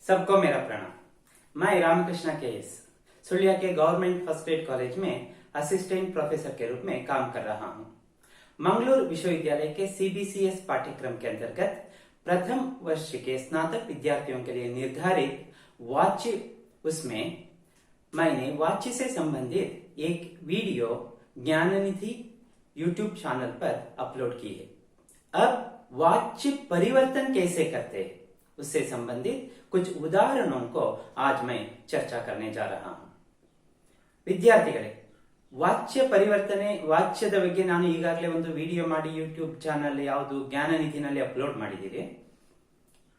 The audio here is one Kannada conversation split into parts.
सबको मेरा प्रणाम। मैं रामकृष्ण के.एस. सुलिया के गवर्नमेंट फर्स्ट ग्रेड कॉलेज में असिस्टेंट प्रोफेसर के रूप में काम कर रहा हूँ। मंगलूर विश्वविद्यालय के CBCS पाठ्यक्रम के अंतर्गत प्रथम वर्ष के स्नातक विद्यार्थियों के लिए निर्धारित वाच्य, उसमें मैंने वाच्य से संबंधित एक वीडियो ज्ञाननिधि YouTube चैनल पर अपलोड की है। अब वाच्य परिवर्तन कैसे करते हैं उससे संबंधित कुछ उदाहरणों को आज मैं चर्चा करने जा रहा हूं। ವಿದ್ಯಾರ್ಥಿಗಳೇ, ವಾಚ್ಯ ಪರಿವರ್ತನೆ ವಾಚ್ಯದ ಬಗ್ಗೆ ನಾನು ಈಗಾಗಲೇ ಒಂದು ವಿಡಿಯೋ ಮಾಡಿ ಯೂಟ್ಯೂಬ್ ಚಾನಲ್ ಯಾವುದು ಜ್ಞಾನನಿಧಿನಲ್ಲಿ ಅಪ್ಲೋಡ್ ಮಾಡಿದ್ದೀನಿ.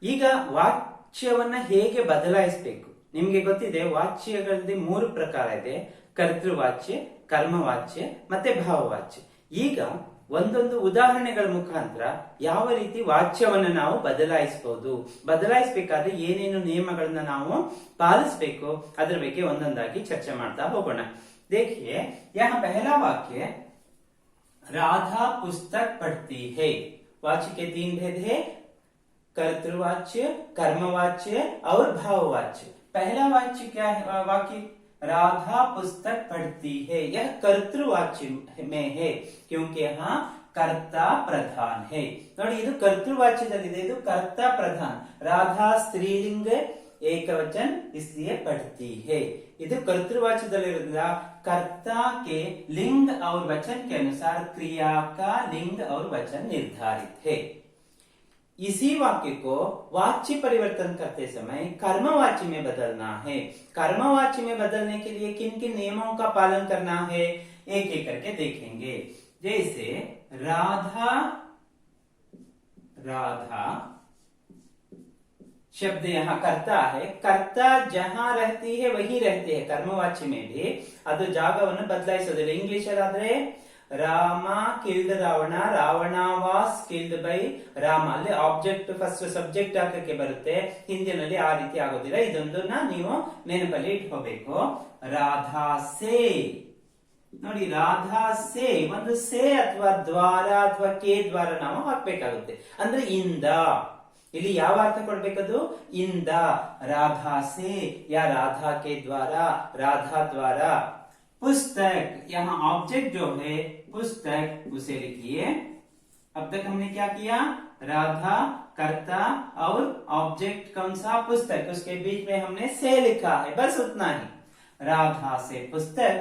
ಈಗ ವಾಚ್ಯವನ್ನ ಹೇಗೆ ಬದಲಾಯಿಸಬೇಕು ನಿಮಗೆ ಗೊತ್ತಿದೆ. ವಾಚ್ಯಗಳಲ್ಲಿ 3 ಪ್ರಕಾರ ಇದೆ: ಕರ್ತೃವಾಚ್ಯ, ಕರ್ಮವಾಚ್ಯ ಮತ್ತೆ ಭಾವವಾಚ್ಯ. ಈಗ ಒಂದೊಂದು ಉದಾಹರಣೆಗಳ ಮುಖಾಂತರ ಯಾವ ರೀತಿ ವಾಚ್ಯವನ್ನು ನಾವು ಬದಲಾಯಿಸಬಹುದು, ಬದಲಾಯಿಸಬೇಕಾದ್ರೆ ಏನೇನು ನಿಯಮಗಳನ್ನ ನಾವು ಪಾಲಿಸಬೇಕು ಅದರ ಬಗ್ಗೆ ಒಂದೊಂದಾಗಿ ಚರ್ಚೆ ಮಾಡ್ತಾ ಹೋಗೋಣ. देखिए, यहाँ पहला वाक्य राधा पुस्तक पढ़ती है. वाच्य के 3 भेद है: कर्तृवाच्य, कर्मवाच्य और भाववाच्य. पहला वाच्य क्या है? वाक्य राधा पुस्तक पढ़ती है, यह कर्तृवाच्य में है क्योंकि यहाँ कर्ता प्रधान है. ನೋಡಿ, ಇದು ಕರ್ತೃವಾಚ್ಯದಲ್ಲಿದೆ, ಇದು कर्ता प्रधान. राधा स्त्रीलिंग एकवचन इसलिए पढ़ती है. ಇದು कर्तृवाच्यदಲ್ಲಿರೋದ್ರಿಂದ कर्ता के लिंग और वचन के अनुसार क्रिया का लिंग और वचन निर्धारित है. इसी वाक्य को वाच्य परिवर्तन करते समय कर्मवाच्य में बदलना है. कर्मवाच्य में बदलने के लिए किन किन नियमों का पालन करना है एक एक करके देखेंगे. जैसे राधा, राधा शब्द यहाँ कर्ता है. कर्ता जहां रहती है वही रहते हैं. कर्मवाच्य में भी ಅದು ಜಾಗವನ್ನು ಬದಲಾಯಿಸೋದಿಲ್ಲ. ಇಂಗ್ಲಿಷ್ ಅಲ್ಲಿ ಆದ್ರೆ Rama killed Ravana, Ravana was killed by Rama. ಅಲ್ಲಿ ಆಬ್ಜೆಕ್ಟ್ ಫಸ್ಟ್ ಸಬ್ಜೆಕ್ಟ್ ಹಾಕಕ್ಕೆ ಬರುತ್ತೆ. ಹಿಂದಿನಲ್ಲಿ ಆ ರೀತಿ ಆಗೋದಿಲ್ಲ. ಇದೊಂದನ್ನ ನೀವು ನೆನಪಲ್ಲಿ ಇಟ್ಕೋಬೇಕು. ರಾಧಾ ಸೇ, ನೋಡಿ, ರಾಧಾ ಸೇ ಒಂದು ಸೇ ಅಥವಾ ದ್ವಾರ ಅಥವಾ ಕೆ ದ್ವಾರ ನಾವು ಹಾಕ್ಬೇಕಾಗುತ್ತೆ. ಅಂದ್ರೆ ಇಂದ. ಇಲ್ಲಿ ಯಾವ ಅರ್ಥ ಕೊಡ್ಬೇಕದು? ಇಂದ. राधा से या राधा के द्वारा, राधा द्वारा. पुस्तक, यहाँ ऑब्जेक्ट जो है पुस्तक, उसे लिखिए. अब तक हमने क्या किया? राधा, कर्ता और ऑब्जेक्ट कौन सा? पुस्तक. उसके बीच में हमने से लिखा है, बस उतना ही. राधा से पुस्तक.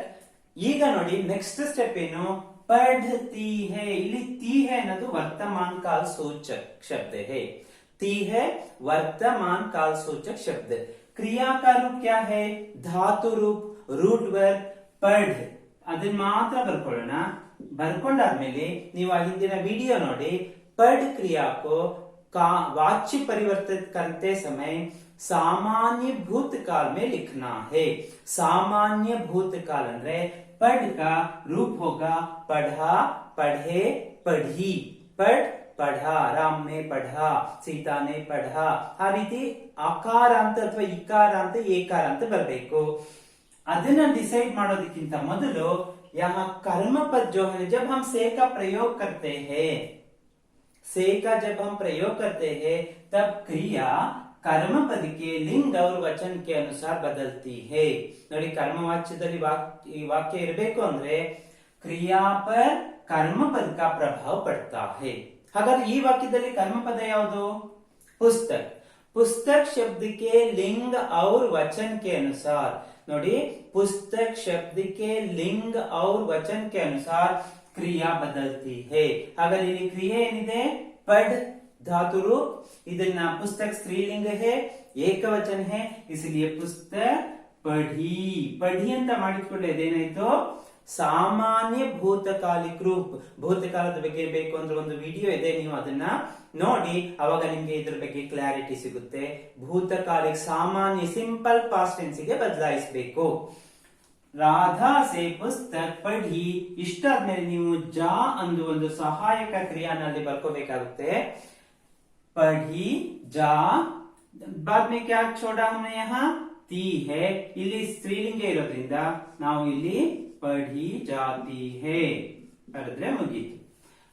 ಈಗ ನೋಡಿ, ನೆಕ್ಸ್ಟ್ ಸ್ಟೆಪ್ ಏನು? पढ़ती है. ಇಲ್ಲಿ ती है ಅನ್ನೋದು ವರ್ತಮಾನ ಕಾಲ ಸೂಚಕ ಶಬ್ದ है. ती है वर्तमान काल सूचक शब्द. क्रिया का रूप क्या है? धातु रूप, रूट वर्ब पढ़. ಅದನ್ನ ಮಾತ್ರ ಬರ್ಕೊಳ್ಳೋಣ. ಬರ್ಕೊಂಡಾದ್ಮೇಲೆ ನೀವು ಆ ಹಿಂದಿನ ವಿಡಿಯೋ ನೋಡಿ. पढ़ क्रिया को वाच्य परिवर्तित करते समय सामान्य भूतकाल में लिखना है. सामान्य भूतकाल ಅಂದ್ರೆ पढ़ का रूप होगा पढ़ा, पढ़े, पढ़ी. पढ़ पढ़ा, राम ने पढ़ा, सीता ने पढ़ा. ಆ ರೀತಿ ಆಕಾರಾಂತ ಅಥವಾ ಇಕಾರಾಂತ ಏಕಾರಾಂತ ಬರಬೇಕು. ಅದನ್ನ ಡಿಸೈಡ್ ಮಾಡೋದಕ್ಕಿಂತ ಮೊದಲು यहाँ कर्म पद जो है, जब हम से का प्रयोग करते हैं, से का जब हम प्रयोग करते हैं तब क्रिया कर्म पद के लिंग और वचन के अनुसार बदलती है. ನೋಡಿ, कर्मवाच्यದಲ್ಲಿ वाक्य ಇರಬೇಕು ಅಂದ್ರೆ क्रिया पर कर्म पद का प्रभाव पड़ता है. ಹಾಗಾದ್ರೆ ಈ ವಾಕ್ಯದಲ್ಲಿ ಕರ್ಮಪದ ಯಾವುದು? पुस्तक. पुस्तक शब्द के लिंग और वचन के अनुसार, ನೋಡಿ, पुस्तक शब्द के लिंग और वचन के अनुसार क्रिया बदलती है. ಹಾಗಾದ್ರೆ ಇಲ್ಲಿ ಕ್ರಿಯೆ ಏನಿದೆ? पढ़ धातु रूप. ಇದನ್ನ पुस्तक स्त्रीलिंग है, ಏಕವಚನ है, इसलिए पुस्तक पढ़ी. पढ़ी ಅಂತ ಮಾಡಿದ್ಕೊಳ್ಳೆ ಇದೇನಾಯ್ತು? ಸಾಮಾನ್ಯ ಭೂತಕಾಲಿಕ ರೂಪ. ಭೂತಕಾಲದ ಬಗ್ಗೆ ಬೇಕು ಅಂದ್ರೆ ಒಂದು ವಿಡಿಯೋ ಇದೆ, ನೀವು ಅದನ್ನ ನೋಡಿ. ಅವಾಗ ನಿಮ್ಗೆ ಇದ್ರ ಬಗ್ಗೆ ಕ್ಲಾರಿಟಿ ಸಿಗುತ್ತೆ. ಭೂತಕಾಲಿಕ ಸಾಮಾನ್ಯ ಸಿಂಪಲ್ ಪಾಸ್ಟ್ ಟೆನ್ಸ್ ಗೆ ಬದಲಾಯಿಸಬೇಕು. ರಾಧಾ ಸೆ ಪುಸ್ತಕ್ ಪಢಿ. ಇಷ್ಟಾದ್ಮೇಲೆ ನೀವು ಜಾ ಅಂದು ಒಂದು ಸಹಾಯಕ ಕ್ರಿಯಾನಲ್ಲಿ ಬರ್ಕೋಬೇಕಾಗುತ್ತೆ. ಪಢಿ ಜಾ. बाद में क्या छोड़ा हमने? यहाँ ती है. ಇಲ್ಲಿ ಸ್ತ್ರೀಲಿಂಗ ಇರೋದ್ರಿಂದ ನಾವು ಇಲ್ಲಿ पढ़ी जाती है. ಬರೆದ್ರೆ ಮುಗೀತು.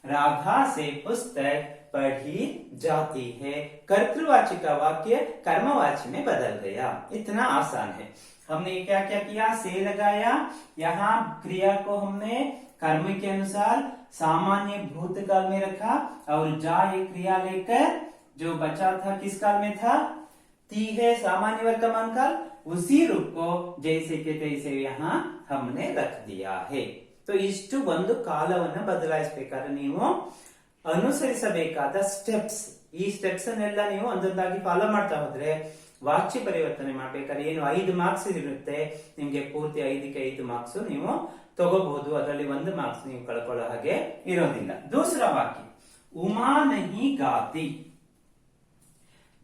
राधा से पुस्तक पढ़ी जाती है। कर्तृवाची का वाक्य कर्मवाची में बदल गया। इतना आसान है। हमने क्या क्या किया, से लगाया, यहाँ क्रिया को हमने कर्म के अनुसार सामान्य भूतकाल में रखा और जा एक क्रिया लेकर जो बचा था किस काल में था, ती है सामान्य वर्तमान काल, उसी रूप को जैसे के तैसे यहाँ हमने रख दिया है। तो इಷ್ಟು ಒಂದು ಕಾಲವನ್ನು ಬದಲಾಯಿಸಬೇಕಾದ್ರೆ ನೀವು ಅನುಸರಿಸಬೇಕಾದ ಸ್ಟೆಪ್ಸ್, ಈ ಸ್ಟೆಪ್ಸ್ ಅನ್ನೆಲ್ಲ ನೀವು ಒಂದೊಂದಾಗಿ ಫಾಲೋ ಮಾಡ್ತಾ ಹೋದ್ರೆ ವಾಕ್ಯ ಪರಿವರ್ತನೆ ಮಾಡ್ಬೇಕಾದ್ರೆ ಏನು 5 ಮಾರ್ಕ್ಸ್ ಇರುತ್ತೆ ನಿಮ್ಗೆ, ಪೂರ್ತಿ 5ಕ್ಕೆ 5 ಮಾರ್ಕ್ಸ್ ನೀವು ತಗೋಬಹುದು, ಅದರಲ್ಲಿ 1 ಮಾರ್ಕ್ಸ್ ನೀವು ಕಳ್ಕೊಳ್ಳೋ ಹಾಗೆ ಇರೋದಿಲ್ಲ। दूसरा वाक्य, उमा नहीं गाती।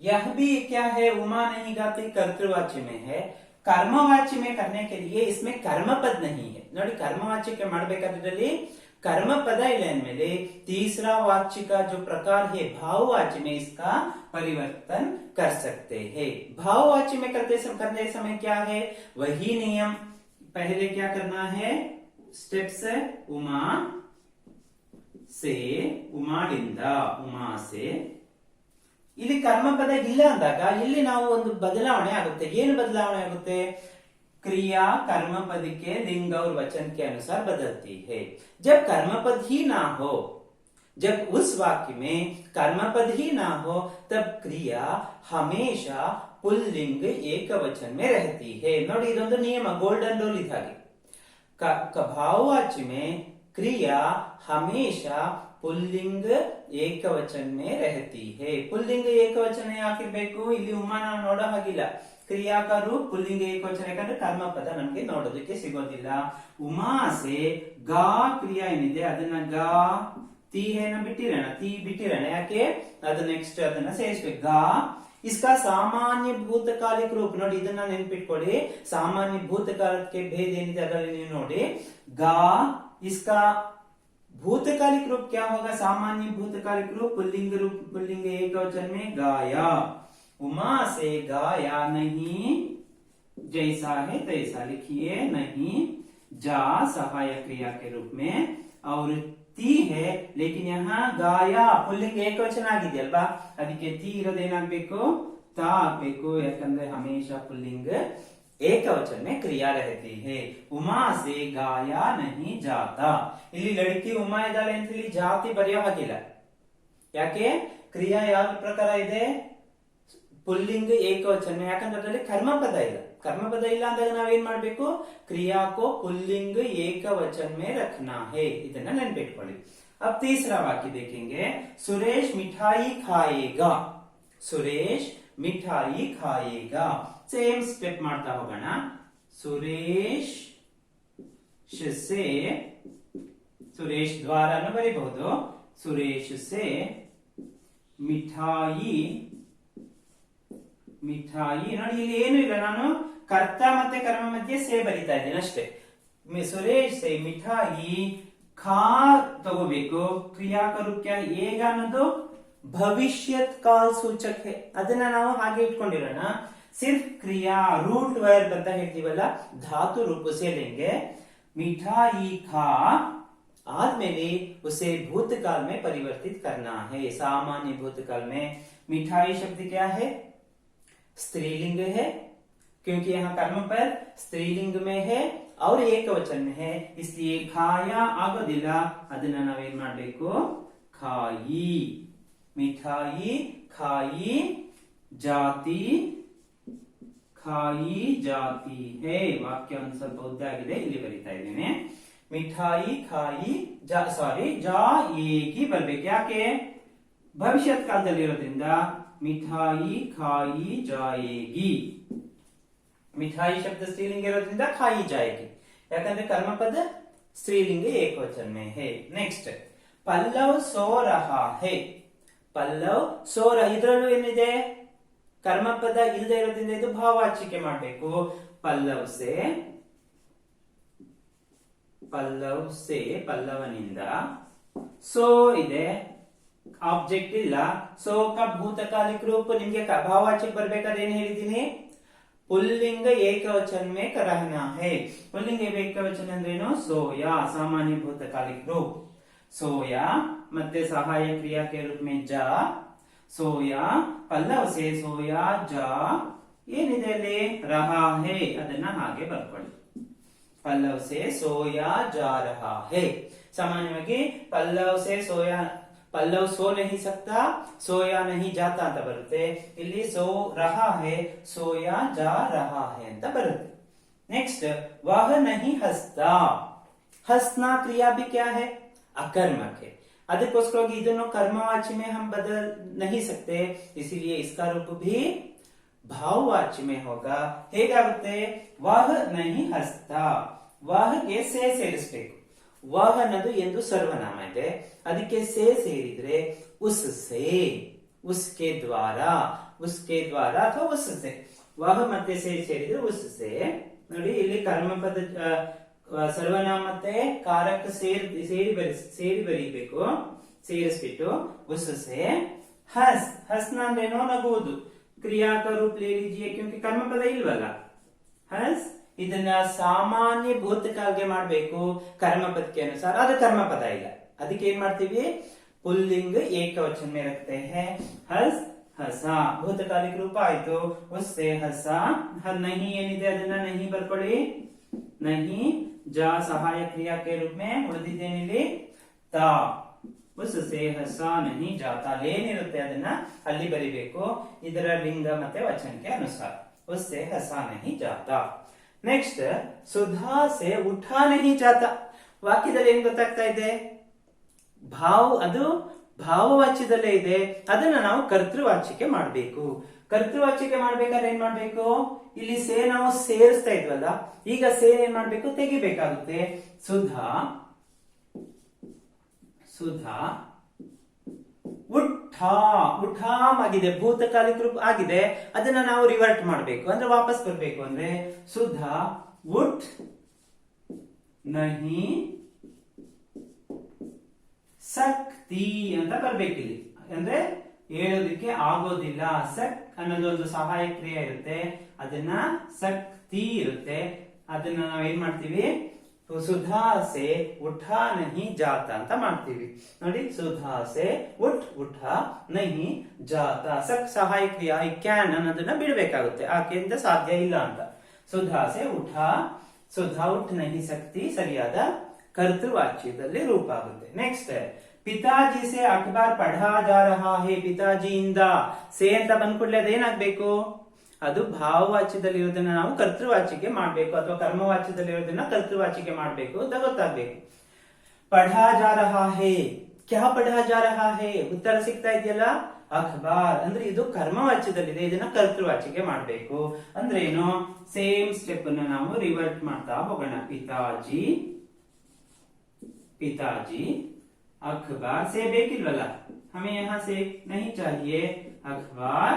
यह भी क्या है, उमा नहीं गाती कर्तृवाच्य में है। कर्मवाच्य में करने के लिए इसमें कर्मपद नहीं है। ನೋಡಿ कर्मवाच्य ಮಾಡಬೇಕಾದ್ರಲ್ಲಿ कर्मपद इलेमेले तीसरा वाच्य का जो प्रकार है भाववाच्य में इसका परिवर्तन कर सकते हैं। भाववाच्य में करने समय क्या है, वही नियम, पहले क्या करना है, स्टेप्स उमा से, ಉಮಾಡಿಂದ, ಉಮಾ से, ಇಲ್ಲಿ ಕರ್ಮಪದ ಇಲ್ಲ ಅಂದಾಗ ಇಲ್ಲಿ ನಾವು ಒಂದು ಬದಲಾವಣೆ ಆಗುತ್ತೆ। ಏನು ಬದಲಾವಣೆ ಆಗುತ್ತೆ, क्रिया कर्मपद के लिंग और वचन के अनुसार बदलती है। जब कर्मपद ही ना हो, जब उस वाक्य में कर्मपद ही ना हो, तब क्रिया हमेशा पुल्लिंग एक वचन में रहती है। ನೋಡಿ ಇದೊಂದು ನಿಯಮ, ಗೋಲ್ಡನ್ ರೂಲ್ ಇದ್ದ ಹಾಗೆ। भाववाच्य में क्रिया हमेशा पुल्लिंग एक वचन में रहती है। पुल्लिंग एक वचन ಯಾಕಿರ್ಬೇಕು, ಇಲ್ಲಿ ಉಮಾ ನಾವು ನೋಡೋ ಹಾಗಿಲ್ಲ, क्रिया का रूप पुल्लिंग एक वचन, ಯಾಕಂದ್ರೆ ಕರ್ಮಪದ ನಮಗೆ ನೋಡೋದಕ್ಕೆ ಸಿಗೋದಿಲ್ಲ। ಉಮಾ से गा ಕ್ರಿಯಾ ಏನಿದೆ ಅದನ್ನ ಗಾ, ती है ना ಬಿಟ್ಟಿರೋಣ, ती ಬಿಟ್ಟಿರೋಣ, ಯಾಕೆ ಅದು ನೆಕ್ಸ್ಟ್ ಅದನ್ನ ಸೇರಿಸಬೇಕು। गा इसका सामान्य भूतकालिक रूप, ನೋಡಿ ಇದನ್ನ ನೆನಪಿಟ್ಕೊಳ್ಳಿ, ಸಾಮಾನ್ಯ ಭೂತಕಾಲಕ್ಕೆ ಭೇದ ಏನಿದೆ ಅದರಲ್ಲಿ ನೀವು ನೋಡಿ, गा इसका भूतकालिक रूप क्या होगा, सामान्य भूतकालिक रूप पुल्लिंग एक वचन में गाया। उमा से गाया नहीं, जैसा है तैसा लिखिए, नहीं जा सहायक क्रिया के रूप में, और ती है, लेकिन यहाँ गाया पुल्लिंग एक वचन ಆಗಿದೆಯಲ್ವಾ, ಅದಕ್ಕೆ ती ಇರೋದೇನಾಗಬೇಕು, ತಾ ಆಗಬೇಕು, ಯಾಕಂದ್ರೆ ಹಮೇಶಾ पुल्लिंग एक वचन में क्रिया रहती है। उमा से गाया नहीं जाता, ಇಲ್ಲಿ ಲड़की ಉಮಾ ಇದ್ದಾಳೆ ಅಂತ ಇಲ್ಲಿ ಜಾತಿ ಬರೆಯೋ ಹಾಗಿಲ್ಲ, ಯಾಕೆ ಕ್ರಿಯಾ ಯಾವ ಪ್ರಕಾರ ಇದೆ, पुल्लिंग एक वचन में, ಯಾಕಂದ್ರೆ ಅದರಲ್ಲಿ ಕರ್ಮಪದ ಇಲ್ಲ। ಕರ್ಮಪದ ಇಲ್ಲ ಅಂದಾಗ ನಾವೇನ್ ಮಾಡ್ಬೇಕು, ಕ್ರಿಯಾ को पुल्लिंग एक वचन में रखना है, ಇದನ್ನ ನೆನಪಿಟ್ಕೊಳ್ಳಿ। अब तीसरा वाक्य देखेंगे, सुरेश मिठाई खाएगा। सुरेश मिठाई खाएगा, सेम स्टेप ಮಾಡ್ತಾ ಹೋಗೋಣ। ಸುರೇಶ್ से, ಸುರೇಶ್ ದ್ವಾರನು ಬರೀಬಹುದು, ಸುರೇಶ್ से मिठाई, ಮಿಠಾಯಿ, ನೋಡಿ ಇಲ್ಲಿ ಏನು ಇಲ್ಲ, ನಾನು ಕರ್ತ ಮತ್ತೆ ಕರ್ಮ ಮಧ್ಯೆ ಸೇ ಬರಿತಾ ಇದ್ದೇನೆ ಅಷ್ಟೇ। ಸುರೇಶ್ से मिठाई खा ತಗೋಬೇಕು, ಕ್ರಿಯಾಕ ರೂಪ ಏಗ ಅನ್ನೋದು ಭವಿಷ್ಯತ್ ಕಾಲ ಸೂಚಕ है, ಅದನ್ನ ನಾವು ಹಾಗೆ ಇಟ್ಕೊಂಡಿರೋಣ। सिर्फ क्रिया रूट वर्ब ಅಂತ ಹೇಳ್ತೀವಲ್ಲ, धातु रूप से लेंगे। मिठाई खा आदमेले उसे भूतकाल में परिवर्तित करना है। सामान्य भूतकाल में मिठाई शब्द क्या है, स्त्रीलिंग है, क्योंकि यहाँ कर्मपद स्त्रीलिंग में है और एक वचन में है, इसलिए खाया आಗೋದಿಲ್ಲ, ಅದನ್ನ ನಾವೇನ್ ಮಾಡಬೇಕು, खाई। मिठाई खाई जाती, खाई जाती है, ವಾಕ್ಯ ಒಂದು ಸ್ವಲ್ಪ ಉದ್ದ ಆಗಿದೆ, ಇಲ್ಲಿ ಬರಿತಾ ಇದ್ದೇನೆ। ಮಿಠಾಯಿ ಖಾಯಿ ಜಾಯೇಗಿ ಬರ್ಬೇಕು, ಯಾಕೆ ಭವಿಷ್ಯತ್ ಕಾಲದಲ್ಲಿ ಇರೋದ್ರಿಂದ ಮಿಠಾಯಿ ಖಾಯಿ ಜಾಯೇಗಿ, ಮಿಠಾಯಿ ಶಬ್ದ ಸ್ತ್ರೀಲಿಂಗ ಇರೋದ್ರಿಂದ ಖಾಯಿ ಜಾಯೇಗಿ, ಯಾಕಂದ್ರೆ ಕರ್ಮಪದ ಸ್ತ್ರೀಲಿಂಗ ಏಕವಚನ में है। नेक्स्ट, पल्लव सो रहा है। ಪಲ್ಲವ್ ಸೋರ, ಇದರಲ್ಲೂ ಏನಿದೆ, ಕರ್ಮಪದ ಇಲ್ಲದೆ ಇರೋದ್ರಿಂದ ಇದು ಭಾವವಾಚಿಕೆ ಮಾಡಬೇಕು। ಪಲ್ಲವ್ से, ಪಲ್ಲವನಿಂದ, ಸೋ ಇದೆ, ಆಬ್ಜೆಕ್ಟ್ ಇಲ್ಲ, ಸೋ का ಭೂತಕಾಲಿಕ ರೂಪ ನಿಮ್ಗೆ ಭಾವವಾಚಕ ಬರ್ಬೇಕಾದ್ರೆ ಏನ್ ಹೇಳಿದೀನಿ, पुल्लिंग ಏಕವಚನ में रहना है। पुल्लिंग ಏಕವಚನ ಅಂದ್ರೇನು, ಸೋಯ, ಸಾಮಾನ್ಯ ಭೂತಕಾಲಿಕ ರೂಪ। सोया ಮತ್ತೆ ಸಹಾಯ ಕ್ರಿಯಾ के रूप में जा सोया ಪಲ್ಲವ से सोया जा ಏನಿದೆ ಅಲ್ಲಿ रहा है ಅದನ್ನ ಹಾಗೆ ಬರ್ಕೊಳ್ಳಿ पल्लव से सोया जा रहा है सामान्यವಾಗಿ पल्लव से सोया पल्लव सो नहीं सकता सोया नहीं जाता ಅಂತ ಬರುತ್ತೆ ಇಲ್ಲಿ सो रहा है सोया जा रहा है ಅಂತ ಬರುತ್ತೆ नेक्स्ट वह नहीं हंसता हंसना क्रिया भी क्या है अकर्मक है ಅದಕ್ಕೋಸ್ಕರವಾಗಿ ಇದನ್ನು कर्मवाची में हम बदल नहीं सकते इसीलिए इसका रूप भी भाववाची में होगा ಹೇಗಾಗುತ್ತೆ वह नहीं हंसता वह ಗೆ से ಸೇರಿಸಬೇಕು वह ಅನ್ನೋದು ಎಂದು ಸರ್ವನಾಮ ಇದೆ ಅದಕ್ಕೆ से ಸೇರಿದ್ರೆ उससे उसके द्वारा ಅಥವಾ उससे वह ಮತ್ತೆ से ಸೇರಿದ್ರೆ उससे ನೋಡಿ ಇಲ್ಲಿ ಕರ್ಮಪದ ಸರ್ವನಾಮ ಮತ್ತೆ ಕಾರಕ ಸೇರಿ ಬರೀಬೇಕು ಸೇರಿಸ್ಬಿಟ್ಟು उससे हंस हंसना ಅಂದ್ರೇನೋ ನಗುವುದು क्रिया का रूप ले लीजिए क्योंकि कर्मपद ಇಲ್ವಲ್ಲ हंस ಇದನ್ನ ಸಾಮಾನ್ಯ ಭೂತಕಾಲಗೆ ಮಾಡಬೇಕು कर्मपद ಅನುಸಾರ ಅದು कर्मपद ಇಲ್ಲ ಅದಕ್ಕೆ ಏನ್ ಮಾಡ್ತೀವಿ पुल्लिंग ಏಕವಚನ में रखते हैं हंस हंसा ಭೂತಕಾಲಿಕ ರೂಪ ಆಯ್ತು उससे हंसा नहीं ಏನಿದೆ ಅದನ್ನ नहीं ಬರ್ಕೊಳ್ಳಿ नहीं जा सहायक क्रिया के रूप में ಉಳಿದಿದ್ದೇನಿಲ್ಲಿ ತಾ उससे हंसा नहीं जाता ಲೇನಿರುತ್ತೆ ಅದನ್ನ ಅಲ್ಲಿ ಬರಿಬೇಕು ಇದರ ಲಿಂಗ ಮತ್ತೆ ವಚನಕ್ಕೆ ಅನುಸಾರ उससे हंसा नहीं जाता नेक्स्ट सुधा से उठा नहीं जाता ವಾಕ್ಯದಲ್ಲಿ ಏನ್ ಗೊತ್ತಾಗ್ತಾ ಇದೆ ಭಾವ ಅದು ಭಾವವಾಚ್ಯದಲ್ಲೇ ಇದೆ ಅದನ್ನ ನಾವು ಕರ್ತೃವಾಚ್ಯಕ್ಕೆ ಮಾಡಬೇಕು ಕರ್ತೃವಾಚ್ಯಕ್ಕೆ ಮಾಡ್ಬೇಕಾದ್ರೆ ಏನ್ ಮಾಡ್ಬೇಕು ಇಲ್ಲಿ ಸೇ ನಾವು ಸೇರಿಸ್ತಾ ಇದ್ವಲ್ಲ ಈಗ ಸೇ ಏನ್ ಮಾಡ್ಬೇಕು ತೆಗಿಬೇಕಾಗುತ್ತೆ ಸುಧಾ ಸುಧಾ ಉಠಾಮ್ ಆಗಿದೆ ಭೂತಕಾಲಿಕ ರೂಪ ಆಗಿದೆ ಅದನ್ನ ನಾವು ರಿವರ್ಟ್ ಮಾಡಬೇಕು ಅಂದ್ರೆ ವಾಪಸ್ ಬರಬೇಕು ಅಂದ್ರೆ ಸುಧಾ ಉಠ್ ನಹಿ ಸಕ್ತಿ ಅಂತ ಬರ್ಬೇಕಿಲ್ಲಿ ಅಂದ್ರೆ ಹೇಳೋದಕ್ಕೆ ಆಗೋದಿಲ್ಲ ಸಕ್ ಅನ್ನೋದು ಒಂದು ಸಹಾಯ ಕ್ರಿಯೆ ಇರುತ್ತೆ ಅದನ್ನ ಸಕ್ತಿ ಇರುತ್ತೆ ಅದನ್ನ ನಾವ್ ಏನ್ ಮಾಡ್ತೀವಿ ಸುಧಾ ಸೆ ಉಠಾ ನಹಿ ಜಾತ ಅಂತ ಮಾಡ್ತೀವಿ ನೋಡಿ ಸುಧಾ ಸೆ ಉಠಾ ನಹಿ ಜಾತ ಸಕ್ ಸಹಾಯ ಕ್ರಿಯೆ ಕ್ಯಾನ್ ಅನ್ನೋದನ್ನ ಬಿಡಬೇಕಾಗುತ್ತೆ ಆಕೆಯಿಂದ ಸಾಧ್ಯ ಇಲ್ಲ ಅಂತ ಸುಧಾ ಸೆ ಸುಧಾ ಉಠ್ ನಹಿ ಸಕ್ತಿ ಸರಿಯಾದ ಕರ್ತೃವಾಚ್ಯದಲ್ಲಿ ರೂಪ ಆಗುತ್ತೆ ನೆಕ್ಸ್ಟ್ ಪಿತಾಜಿ ಸೆ ಅಖಬಾರ್ ಪಢಾ ಜಾ ರಹಾ ಹೇ ಪಿತಾಜಿಯಿಂದ ಸೇ ಅಂತ ಬಂದ್ಕೊಡ್ಲೆ ಅದೇನಾಗ್ಬೇಕು ಅದು ಭಾವವಾಚ್ಯದಲ್ಲಿ ಇರೋದನ್ನ ನಾವು ಕರ್ತೃವಾಚ್ಯಕ್ಕೆ ಮಾಡ್ಬೇಕು ಅಥವಾ ಕರ್ಮವಾಚ್ಯದಲ್ಲಿ ಇರೋದನ್ನ ಕರ್ತೃವಾಚ್ಯಕ್ಕೆ ಮಾಡ್ಬೇಕು ಅಂತ ಗೊತ್ತಾಗ್ಬೇಕು ಪಢಾ ಜಾ ರಹಾ ಹೇ ಕ್ಯಾ ಪಢಾ ಜಾ ರಹಾ ಹೇ ಉತ್ತರ ಸಿಗ್ತಾ ಇದೆಯಲ್ಲ ಅಖಬಾರ್ ಅಂದ್ರೆ ಇದು ಕರ್ಮವಾಚ್ಯದಲ್ಲಿದೆ ಇದನ್ನ ಕರ್ತೃವಾಚ್ಯಕ್ಕೆ ಮಾಡ್ಬೇಕು ಅಂದ್ರೆ ಏನು ಸೇಮ್ ಸ್ಟೆಪ್ ಅನ್ನು ನಾವು ರಿವರ್ಟ್ ಮಾಡ್ತಾ ಹೋಗೋಣ पिताजी अखबार से ಬೇಕಿಲ್ವಲ್ಲ हमें यहाँ से नहीं चाहिए अखबार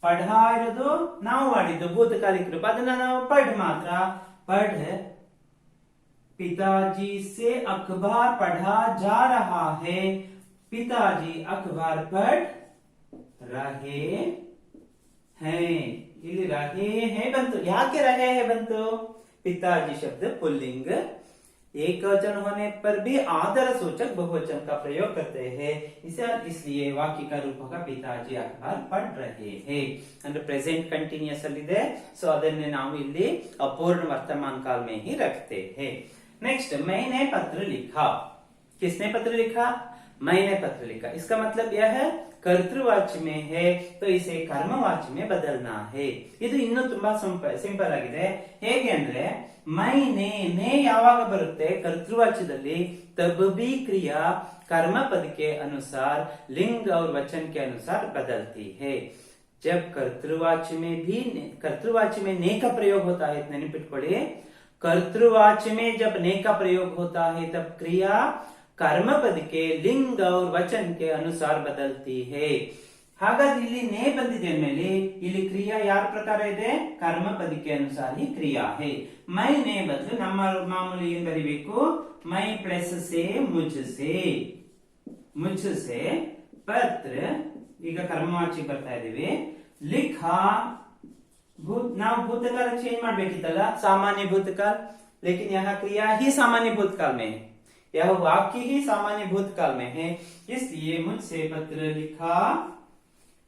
ಪಢಾ ಇರೋದು ನಾವು ಮಾಡಿದ್ದು ಭೂತಕಾಲಿಕ ರೂಪ ಅದನ್ನ ನಾವು ಪಢ್ ಮಾತ್ರ ಪಢ್ पिताजी से अखबार पढ़ा जा रहा है पिताजी अखबार पढ़ रहे हैं ಇಲ್ಲಿ रहे हैं ಬಂತು ಯಾಕೆ रहे हैं ಬಂತು पिताजी शब्द पुल्लिंग एक वचन होने पर भी आदर सूचक बहुवचन का प्रयोग करते हैं इसलिए वाक्य का रूप होगा पिताजी अखबार पढ़ रहे हैं ಅಂದ್ರೆ प्रेजेंट कंटिन्यूअस ಅಲ್ಲಿ ಇದೆ सो ಅದನ್ನೇ ನಾವು ಇಲ್ಲಿ अपूर्ण वर्तमान काल में ही रखते हैं नेक्स्ट मैंने पत्र लिखा किसने पत्र लिखा मैंने पत्र लिखा इसका मतलब यह है ಕರ್ತೃವಾಚ್ಯ में है तो इसे कर्मवाच्य में बदलना है ಇದು ಇನ್ನೂ ತುಂಬಾ ಸಿಂಪಲ್ ಆಗಿದೆ ಹೇಗೆ ಅಂದ್ರೆ ಮೈನೆ ಯಾವಾಗ ಬರುತ್ತೆ ಕರ್ತೃವಾಚ್ಯದಲ್ಲಿ तब भी क्रिया कर्म पद के अनुसार लिंग और वचन के अनुसार बदलती है जब कर्तृवाच्य में ने का प्रयोग होता है नेनपिट्ಕೊಳ್ಳಿ कर्तृवाच्य में जब ने का प्रयोग होता है तब क्रिया कर्म पद के लिंग और वचन के अनुसार बदलती है ಹಾಗಾದ್ರೆ ಇಲ್ಲಿ ನೇ ಬಂದಿದೆ ಮೇಲೆ ಇಲ್ಲಿ ಕ್ರಿಯಾ ಯಾರ ಪ್ರಕಾರ ಇದೆ ಕರ್ಮ ಪದಕ್ಕೆ ಅನುಸಾರ ही ಕ್ರಿಯಾ है मैं ने ಬದಲು ನಮ್ಮ ಮಾಮೂಲಿ ಏನು ಬರಿಬೇಕು मैं प्लस से मुझसे पत्र ಈಗ ಕರ್ಮವಾಚಿ ಬರ್ತಾ ಇದೀವಿ ಲಿಖಾ ನಾವು ಭೂತಕಾಲ ಚೇಂಜ್ ಮಾಡ್ಬೇಕಿತ್ತಲ್ಲ ಸಾಮಾನ್ಯ ಭೂತಕಾಲ लेकिन यहाँ क्रिया ही सामान्य भूतकाल में है, यह वाक्य ही सामान्य भूतकाल में है, इसलिए मुझसे पत्र लिखा।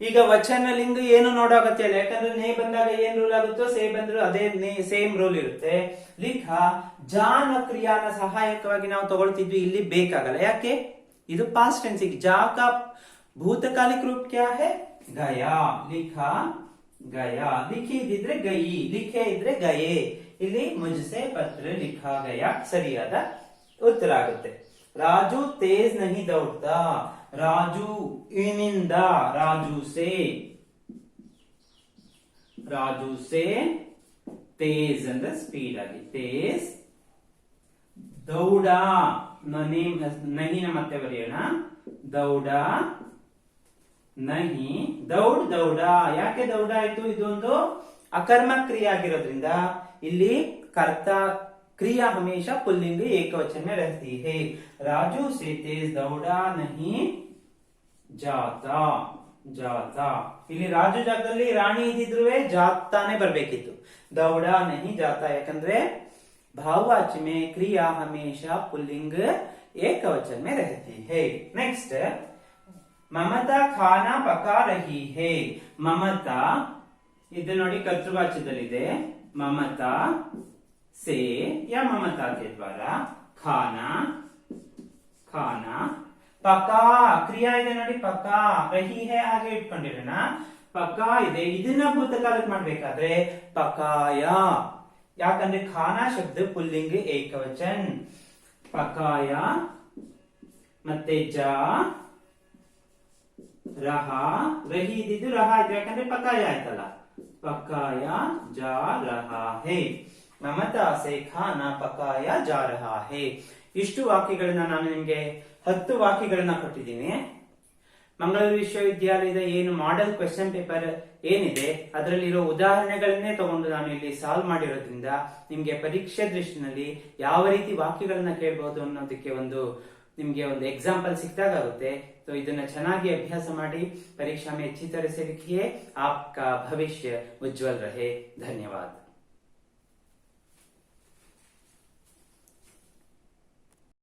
ಈಗ ವಚನ ಲಿಂಗ ಏನು ನೋಡೋಗತ್ತೆ ಇಲ್ಲ, ಯಾಕಂದ್ರೆ ನೇ ಬಂದಾಗ ಏನ್ ರೂಲ್ ಆಗುತ್ತೋ ಸೇ ಬಂದ್ರು ಅದೇ ಸೇಮ್ ರೂಲ್ ಇರುತ್ತೆ. ಲಿಖ ಜಾನ ಕ್ರಿಯಾನ ಸಹಾಯಕವಾಗಿ ನಾವು ತಗೊಳ್ತಿದ್ವಿ, ಇಲ್ಲಿ ಬೇಕಾಗಲ್ಲ. ಯಾಕೆ? ಇದು ಪಾಸ್ಟ್ ಟೆನ್ಸ್. ಜಾ ಕಾ ಭೂತಕಾಲಿಕ ರೂಪ ಕ್ಯಾ ಹೈ? ಗಯಾ. ಲಿಖ ಗಯಾ. ಲಿಖಿ ಇದ್ರೆ ಗಯಿ, ಲಿಖೆ ಇದ್ರೆ ಗಯೇ. ಇಲ್ಲಿ ಮುझसे ಪತ್ರ ಲಿಖಾ ಗಯಾ ಸರಿಯಾದ ಉತ್ತರ ಆಗುತ್ತೆ. राजू तेज नहीं दौड़ता, राजू इनिंद, राजू से तेज अंदर स्पीड आगे तेज दौड़ा नहीं ಮತ್ತೆ ಬರೆಯೋಣ ದೌಡ नहीं दौड़ दौड़ा. ಯಾಕೆ ದೌಡ ಆಯ್ತು? ಇದೊಂದು ಅಕರ್ಮ ಕ್ರಿಯೆ ಆಗಿರೋದ್ರಿಂದ ಇಲ್ಲಿ ಕರ್ತ क्रिया हमेशा पुल्लिंग एक वचन में रहती है. राजू से तेज दौड़ा नहीं जाता. जाता ಇಲ್ಲಿ ರಾಜು ಜಾಗದಲ್ಲಿ ರಾಣಿ ಇದ್ದಿದ್ರು ಜಾತಾನೆ ಬರ್ಬೇಕಿತ್ತು. ದೌಡಾ नहीं जाता ಯಾಕಂದ್ರೆ भाववाच्य में क्रिया हमेशा पुल्लिंग एक वचन में रहती है. नेक्स्ट ममता खाना पका रही है. ममता ಇದು ನೋಡಿ ಕರ್ತೃವಾಚ್ಯದಲ್ಲಿದೆ. ममता से या ममता के द्वारा खाना खाना पका क्रिया ಇದೆ ನೋಡಿ. ಪಕಾ ರಹಿ ಹೈ ಹಾಗೆ ಇಟ್ಕೊಂಡಿರೋಣ. ಪಕಾ ಇದೆ, ಇದನ್ನ ಭೂತಕಾಲಕ್ಕೆ ಮಾಡ್ಬೇಕಾದ್ರೆ ಪಕಾಯ. ಯಾಕಂದ್ರೆ ಖಾನಾ ಶಬ್ದ ಪುಲ್ಲಿಂಗ ಏಕವಚನ್. ಪಕಾಯ ಮತ್ತೆ ಜಾ ರಹ ರಹಿ ಇದ್ದಿದ್ದು ರಹ ಆಯ್ತು, ಯಾಕಂದ್ರೆ ಪಕಾಯ ಆಯ್ತಲ್ಲ. ಪಕಾಯ ಜಾ ರಹ ಹೇ. ಮಮತಾ ಸೆ ಖಾನಾ ಪಕಾಯ ಜಾ ರಹಾ ಹೇ. ಇಷ್ಟು ವಾಕ್ಯಗಳನ್ನ ನಾನು ನಿಮ್ಗೆ 10 ವಾಕ್ಯಗಳನ್ನ ಕೊಟ್ಟಿದ್ದೀನಿ. ಮಂಗಳೂರು ವಿಶ್ವವಿದ್ಯಾಲಯದ ಏನು ಮಾಡೆಲ್ ಕ್ವೆಶ್ಚನ್ ಪೇಪರ್ ಏನಿದೆ ಅದರಲ್ಲಿರೋ ಉದಾಹರಣೆಗಳನ್ನೇ ತಗೊಂಡು ನಾನು ಇಲ್ಲಿ ಸಾಲ್ವ್ ಮಾಡಿರೋದ್ರಿಂದ ನಿಮ್ಗೆ ಪರೀಕ್ಷೆ ದೃಷ್ಟಿನಲ್ಲಿ ಯಾವ ರೀತಿ ವಾಕ್ಯಗಳನ್ನ ಕೇಳಬಹುದು ಅನ್ನೋದಕ್ಕೆ ನಿಮ್ಗೆ ಒಂದು एग्जाम्पल ಸಿಕ್ಕಾಗುತ್ತೆ. तो ಇದನ್ನ ಚೆನ್ನಾಗಿ ಅಭ್ಯಾಸ ಮಾಡಿ परीक्षा में अच्छी तरह से लिखिए. आपका भविष्य उज्जवल रहे. धन्यवाद.